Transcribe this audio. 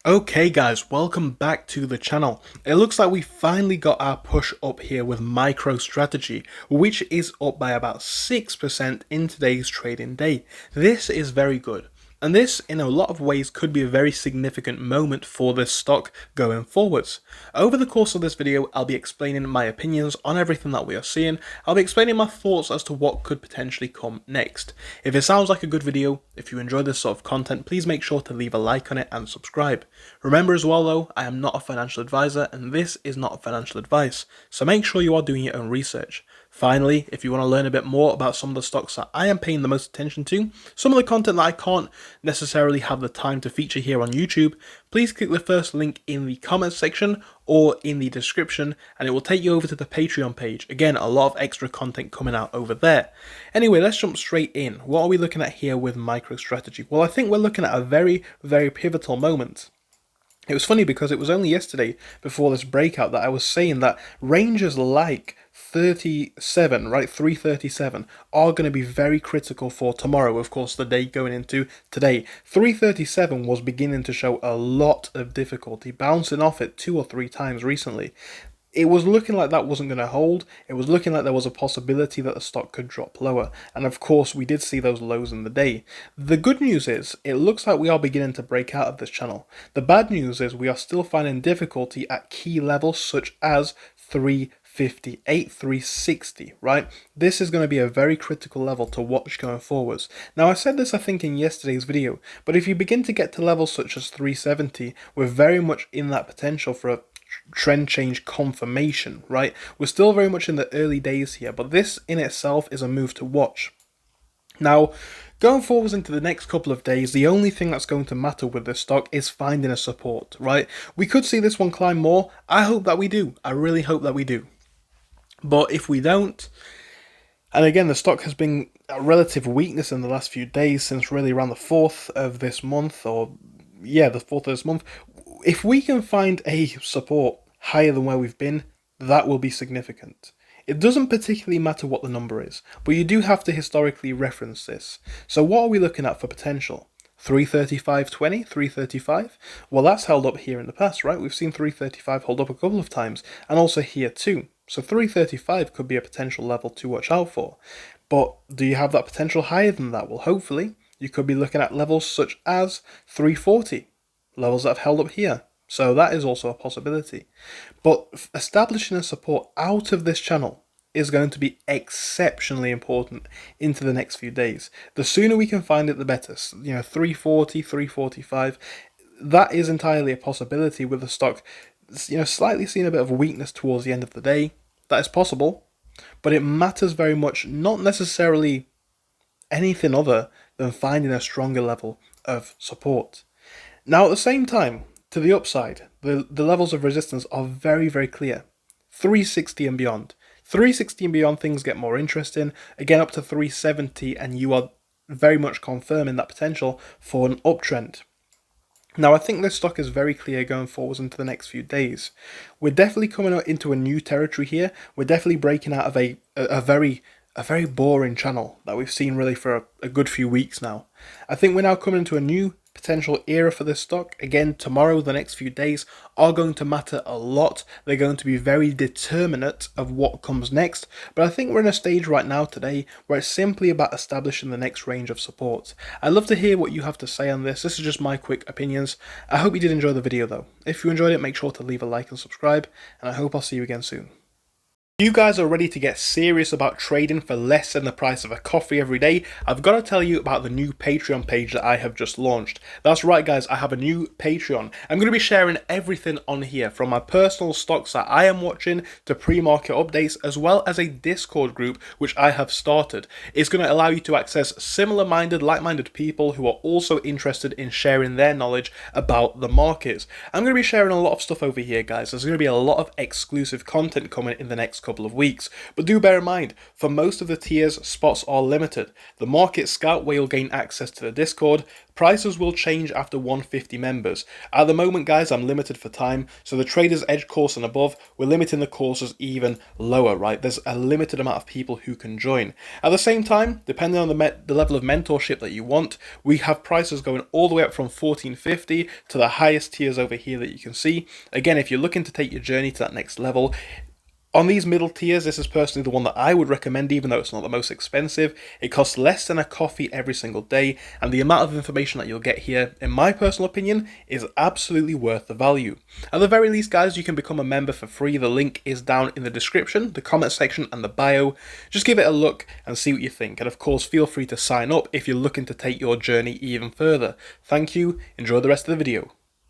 Okay guys, welcome back to the channel. It looks like we finally got our push up here with MicroStrategy, which is up by about 6% in today's trading day. This is very good. And this, in a lot of ways, could be a very significant moment for this stock going forwards. Over the course of this video, I'll be explaining my opinions on everything that we are seeing. I'll be explaining my thoughts as to what could potentially come next. If it sounds like a good video, if you enjoy this sort of content, please make sure to leave a like on it and subscribe. Remember as well though, I am not a financial advisor and this is not financial advice, so make sure you are doing your own research. Finally, if you want to learn a bit more about some of the stocks that I am paying the most attention to, some of the content that I can't necessarily have the time to feature here on YouTube, please click the first link in the comments section or in the description and it will take you over to the Patreon page. Again, a lot of extra content coming out over there. Anyway, let's jump straight in. What are we looking at here with MicroStrategy? Well, I think we're looking at a very, very pivotal moment. It was funny because it was only yesterday before this breakout that I was saying that ranges like 37, right, 337 are going to be very critical for tomorrow, of course, the day going into today. 337 was beginning to show a lot of difficulty, bouncing off it 2 or 3 times recently. It was looking like that wasn't going to hold. It was looking like there was a possibility that the stock could drop lower. And of course, we did see those lows in the day. The good news is, it looks like we are beginning to break out of this channel. The bad news is we are still finding difficulty at key levels such as 358, 360, right? This is going to be a very critical level to watch going forwards. Now, I said this, I think, in yesterday's video, but if you begin to get to levels such as 370, we're very much in that potential for a trend change confirmation, right? We're still very much in the early days here, but this in itself is a move to watch. Now, going forwards into the next couple of days, the only thing that's going to matter with this stock is finding a support, right? We could see this one climb more. I hope that we do. I really hope that we do. But if we don't, and again, the stock has been a relative weakness in the last few days since really around the 4th of this month, or yeah, the 4th of this month. If we can find a support higher than where we've been, that will be significant. It doesn't particularly matter what the number is, but you do have to historically reference this. So what are we looking at for potential? 335.20, 335? Well, that's held up here in the past, right? We've seen 335 hold up a couple of times, and also here too. So 335 could be a potential level to watch out for. But do you have that potential higher than that? Well, hopefully, you could be looking at levels such as 340. Levels that have held up here, so that is also a possibility. But establishing a support out of this channel is going to be exceptionally important into the next few days. The sooner we can find it, the better. 340, 345, that is entirely a possibility with the stock, slightly seeing a bit of weakness towards the end of the day. That is possible, but it matters very much, not necessarily anything other than finding a stronger level of support. Now, at the same time, to the upside, the levels of resistance are very, very clear. 360 and beyond. 360 and beyond, things get more interesting. Again, up to 370, and you are very much confirming that potential for an uptrend. Now, I think this stock is very clear going forwards into the next few days. We're definitely coming out into a new territory here. We're definitely breaking out of a very boring channel that we've seen really for a good few weeks now. I think we're now coming into a new potential era for this stock. Again, tomorrow, the next few days are going to matter a lot. They're going to be very determinate of what comes next. But I think we're in a stage right now today where it's simply about establishing the next range of support. I'd love to hear what you have to say on this. This is just my quick opinions. I hope you did enjoy the video though. If you enjoyed it, make sure to leave a like and subscribe, and I hope I'll see you again soon. If you guys are ready to get serious about trading for less than the price of a coffee every day, I've got to tell you about the new Patreon page that I have just launched. That's right guys, I have a new Patreon. I'm going to be sharing everything on here, from my personal stocks that I am watching to pre-market updates, as well as a Discord group which I have started. It's going to allow you to access similar-minded, like-minded people who are also interested in sharing their knowledge about the markets. I'm going to be sharing a lot of stuff over here guys. There's going to be a lot of exclusive content coming in the next couple couple of weeks. But do bear in mind, for most of the tiers, spots are limited. The Market Scout, where you'll gain access to the Discord, prices will change after 150 members. At the moment, guys, I'm limited for time, so the Trader's Edge course and above, we're limiting the courses even lower, right? There's a limited amount of people who can join. At the same time, depending on the level of mentorship that you want, we have prices going all the way up from 1450 to the highest tiers over here that you can see. Again, if you're looking to take your journey to that next level, on these middle tiers, this is personally the one that I would recommend, even though it's not the most expensive. It costs less than a coffee every single day, and the amount of information that you'll get here, in my personal opinion, is absolutely worth the value. At the very least, guys, you can become a member for free. The link is down in the description, the comment section, and the bio. Just give it a look and see what you think. And of course, feel free to sign up if you're looking to take your journey even further. Thank you. Enjoy the rest of the video.